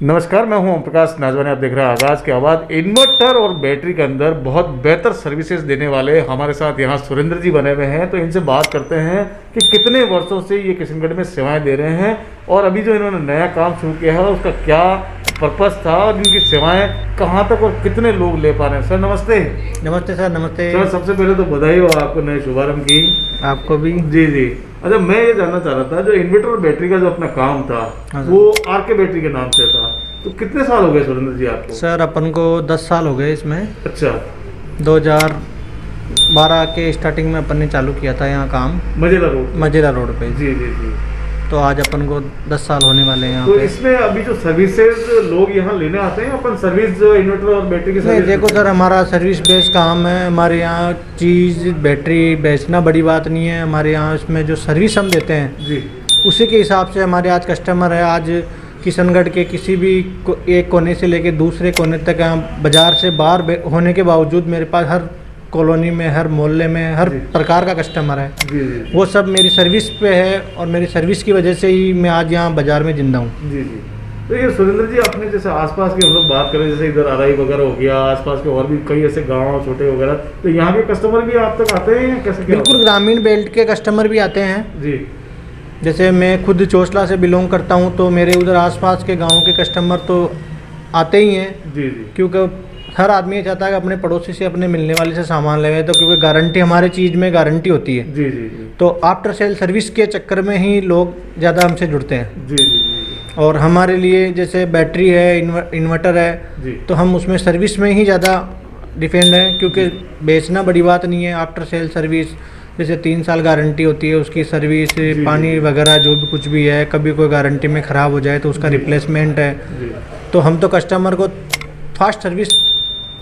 नमस्कार, मैं हूं ओम प्रकाश नाजवानी। आप देख रहे हैं आगाज के आवाज़। इन्वर्टर और बैटरी के अंदर बहुत बेहतर सर्विसेज देने वाले हमारे साथ यहाँ सुरेंद्र जी बने हुए हैं, तो इनसे बात करते हैं कि कितने वर्षों से ये किशनगढ़ में सेवाएं दे रहे हैं और अभी जो इन्होंने नया काम शुरू किया है उसका क्या पर्पस था और इनकी सेवाएं कहाँ तक और कितने लोग ले पा रहे हैं। सर नमस्ते। नमस्ते सर। नमस्ते सर, सबसे पहले तो बधाई हो आपको नए शुभारंभ की। आपको भी। जी जी। अच्छा, मैं ये जानना चाह रहा था, जो इन्वर्टर और बैटरी का जो अपना काम था वो आरके बैटरी के नाम से था, तो कितने साल हो गए सुरेंद्र जी आपको? सर अपन को 10 साल हो गए इसमें। अच्छा। 2012 के स्टार्टिंग में अपन ने चालू किया था यहाँ काम मजेला रोड पे। जी जी जी। तो आज अपन को 10 साल होने वाले हैं यहाँ तो पे। इसमें अभी जो सर्विसेज लोग यहाँ लेने आते हैं, अपन सर्विस जो इन्वर्टर और बैटरी की नहीं, सर्विस देखो सर, हमारा सर्विस बेस काम है। हमारे यहाँ चीज़ बैटरी बेचना बड़ी बात नहीं है। हमारे यहाँ इसमें जो सर्विस हम देते हैं जी, उसी के हिसाब से हमारे आज कस्टमर है। आज किशनगढ़ के किसी भी एक कोने से लेके दूसरे कोने तक, यहाँ बाज़ार से बाहर होने के बावजूद मेरे पास हर कॉलोनी में, हर मोहल्ले में, हर प्रकार का कस्टमर है। जी जी। वो सब मेरी सर्विस पे है और मेरी सर्विस की वजह से ही मैं आज यहाँ बाज़ार में जिंदा हूँ। जी जी। तो ये सुरेंद्र जी, आपने जैसे आसपास की हम लोग बात करें, जैसे इधर अराई वगैरह हो गया, आसपास के और भी कई ऐसे गांव छोटे वगैरह, तो यहाँ के कस्टमर भी आप तक आते हैं या कैसे? बिल्कुल, ग्रामीण बेल्ट के कस्टमर भी आते हैं जी। जैसे मैं खुद चोसला से बिलोंग करता हूँ, तो मेरे उधर आसपास के गाँव के कस्टमर तो आते ही हैं। जी जी। क्योंकि हर आदमी ये चाहता है कि अपने पड़ोसी से, अपने मिलने वाले से सामान लेवे, तो क्योंकि गारंटी, हमारे चीज़ में गारंटी होती है। जी जी जी। तो आफ्टर सेल सर्विस के चक्कर में ही लोग ज़्यादा हमसे जुड़ते हैं। जी जी जी। और हमारे लिए जैसे बैटरी है, इन्वर्टर है, जी। तो हम उसमें सर्विस में ही ज़्यादा डिपेंड है, क्योंकि बेचना बड़ी बात नहीं है। आफ्टर सेल सर्विस जैसे 3 साल गारंटी होती है उसकी सर्विस, पानी वगैरह जो भी कुछ भी है, कभी कोई गारंटी में ख़राब हो जाए तो उसका रिप्लेसमेंट है। तो हम तो कस्टमर को फास्ट सर्विस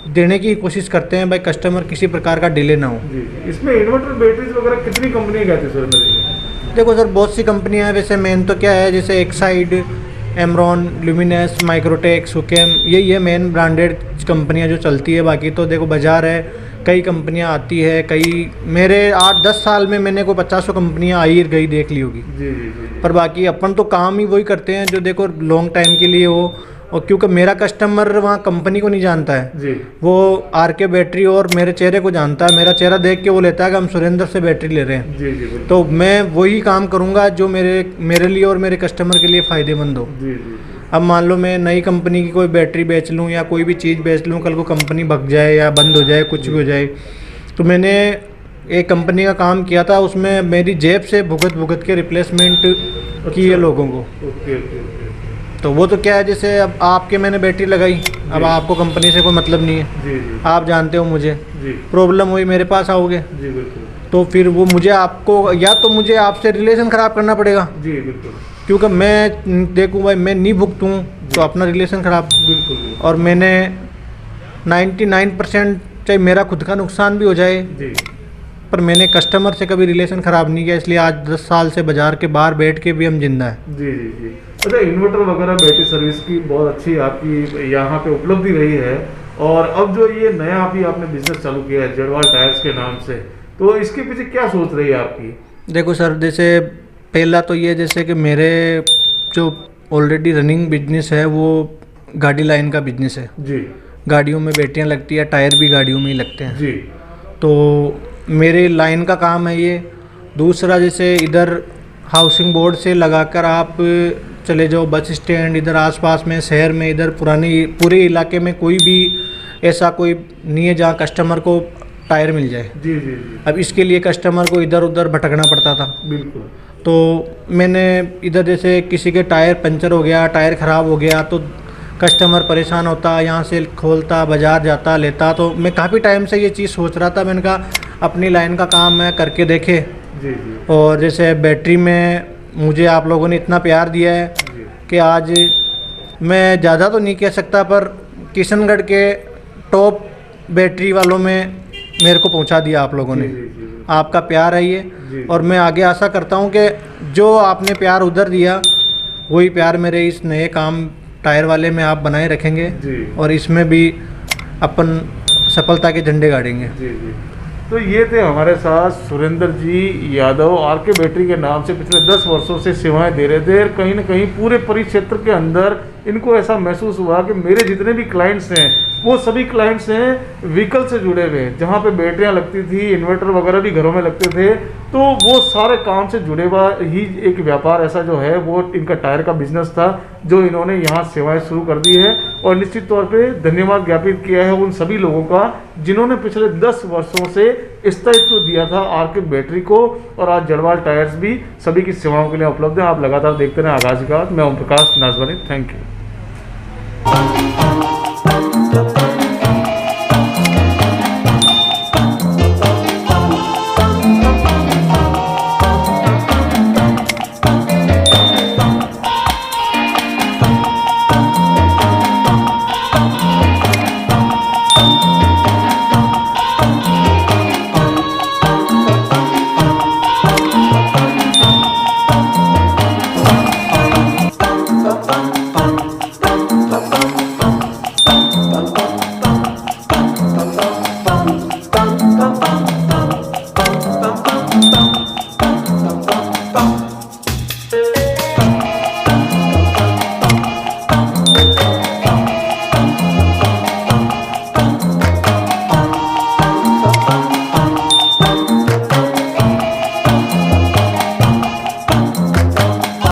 देने की कोशिश करते हैं भाई, कस्टमर किसी प्रकार का डिले ना हो। जी। इसमें इन्वर्टर बैटरीज वगैरह कितनी कंपनी कहती है सुरेंद्र जी? देखो सर, बहुत सी कंपनियां हैं। वैसे मेन तो क्या है, जैसे Exide, Amaron, luminous, Microtek, Su-Kam, यही है मेन ब्रांडेड कंपनियां जो चलती है। बाकी तो देखो बाज़ार है, कई कंपनियां आती है, कई मेरे 8-10 साल में मैंने को 50 कंपनियां आई गई देख ली होगी। जी जी जी। पर बाकी अपन तो काम ही वही करते हैं जो देखो लॉन्ग टाइम के लिए हो। और क्योंकि मेरा कस्टमर वहाँ कंपनी को नहीं जानता है जी। वो आरके बैटरी और मेरे चेहरे को जानता है। मेरा चेहरा देख के वो लेता है कि हम सुरेंद्र से बैटरी ले रहे हैं। जी जी। तो मैं वही काम करूँगा जो मेरे लिए और मेरे कस्टमर के लिए फ़ायदेमंद हो। जी जी। अब मान लो मैं नई कंपनी की कोई बैटरी बेच लूँ या कोई भी चीज़ बेच लूँ, कल को कंपनी भग जाए या बंद हो जाए, कुछ भी हो जाए, तो मैंने एक कंपनी का काम किया था, उसमें मेरी जेब से भुगत के रिप्लेसमेंट की है लोगों को। Okay okay. तो वो तो क्या है, जैसे अब आपके मैंने बैटरी लगाई, अब आपको कंपनी से कोई मतलब नहीं है। जी जी। आप जानते हो मुझे, जी। प्रॉब्लम हुई मेरे पास आओगे, जी बिल्कुल। तो फिर वो मुझे आपको, या तो मुझे आपसे रिलेशन ख़राब करना पड़ेगा, जी बिल्कुल। क्योंकि मैं देखूँ भाई मैं नहीं भुगतूँ तो अपना रिलेशन ख़राब। बिल्कुल। और मैंने 99% चाहे मेरा खुद का नुकसान भी हो जाए, जी। पर मैंने कस्टमर से कभी रिलेशन ख़राब नहीं किया, इसलिए आज 10 साल से बाज़ार के बाहर बैठ के भी हम जिंदा हैं। जी जी जी। अच्छा, इन्वर्टर वगैरह बैटरी सर्विस की बहुत अच्छी आपकी यहाँ पे उपलब्धि रही है, और अब जो ये नया आपने बिजनेस चालू किया है जड़वाल टायर्स के नाम से, तो इसके पीछे क्या सोच रही है आपकी? देखो सर, जैसे पहला तो ये, जैसे कि मेरे जो ऑलरेडी रनिंग बिजनेस है वो गाड़ी लाइन का बिजनेस है। जी। गाड़ियों में बैटरियाँ लगती है, टायर भी गाड़ियों में ही लगते हैं। जी। तो मेरे लाइन का काम है ये। दूसरा, जैसे इधर हाउसिंग बोर्ड से लगाकर आप चले जाओ बस स्टैंड, इधर आसपास में शहर में, इधर पूरे इलाके में कोई भी ऐसा कोई नहीं है जहाँ कस्टमर को टायर मिल जाए। जी जी जी। अब इसके लिए कस्टमर को इधर उधर भटकना पड़ता था। बिल्कुल। तो मैंने इधर जैसे किसी के टायर पंचर हो गया, टायर ख़राब हो गया, तो कस्टमर परेशान होता, यहाँ से खोलता, बाज़ार जाता, लेता। तो मैं काफ़ी टाइम से ये चीज़ सोच रहा था, मैंने कहा अपनी लाइन का काम है करके देखे। जी जी। और जैसे बैटरी में मुझे आप लोगों ने इतना प्यार दिया है कि आज मैं ज़्यादा तो नहीं कह सकता, पर किशनगढ़ के टॉप बैटरी वालों में मेरे को पहुंचा दिया आप लोगों ने। जी, जी, जी। आपका प्यार है ये, और मैं आगे आशा करता हूं कि जो आपने प्यार उधर दिया वही प्यार मेरे इस नए काम टायर वाले में आप बनाए रखेंगे, जी। और इसमें भी अपन सफलता के झंडे गाड़ेंगे। जी जी। तो ये थे हमारे साथ सुरेंद्र जी यादव, आरके बैटरी के नाम से पिछले 10 वर्षों से सेवाएं दे रहे थे। कहीं ना कहीं पूरे परिक्षेत्र के अंदर इनको ऐसा महसूस हुआ कि मेरे जितने भी क्लाइंट्स हैं वो सभी क्लाइंट्स हैं व्हीकल से जुड़े हुए, जहाँ पे बैटरियाँ लगती थी, इन्वर्टर वगैरह भी घरों में लगते थे, तो वो सारे काम से जुड़े हुआ ही एक व्यापार ऐसा जो है वो इनका टायर का बिजनेस था, जो इन्होंने यहाँ सेवाएं शुरू कर दी है। और निश्चित तौर पे धन्यवाद ज्ञापित किया है उन सभी लोगों का जिन्होंने पिछले 10 वर्षों से स्थायित्व दिया था आरके बैटरी को। और आज जड़वाल टायर्स भी सभी की सेवाओं के लिए उपलब्ध है। आप लगातार देखते रहें आगाज की बात। मैं ओम प्रकाश नाजवानी, थैंक यू।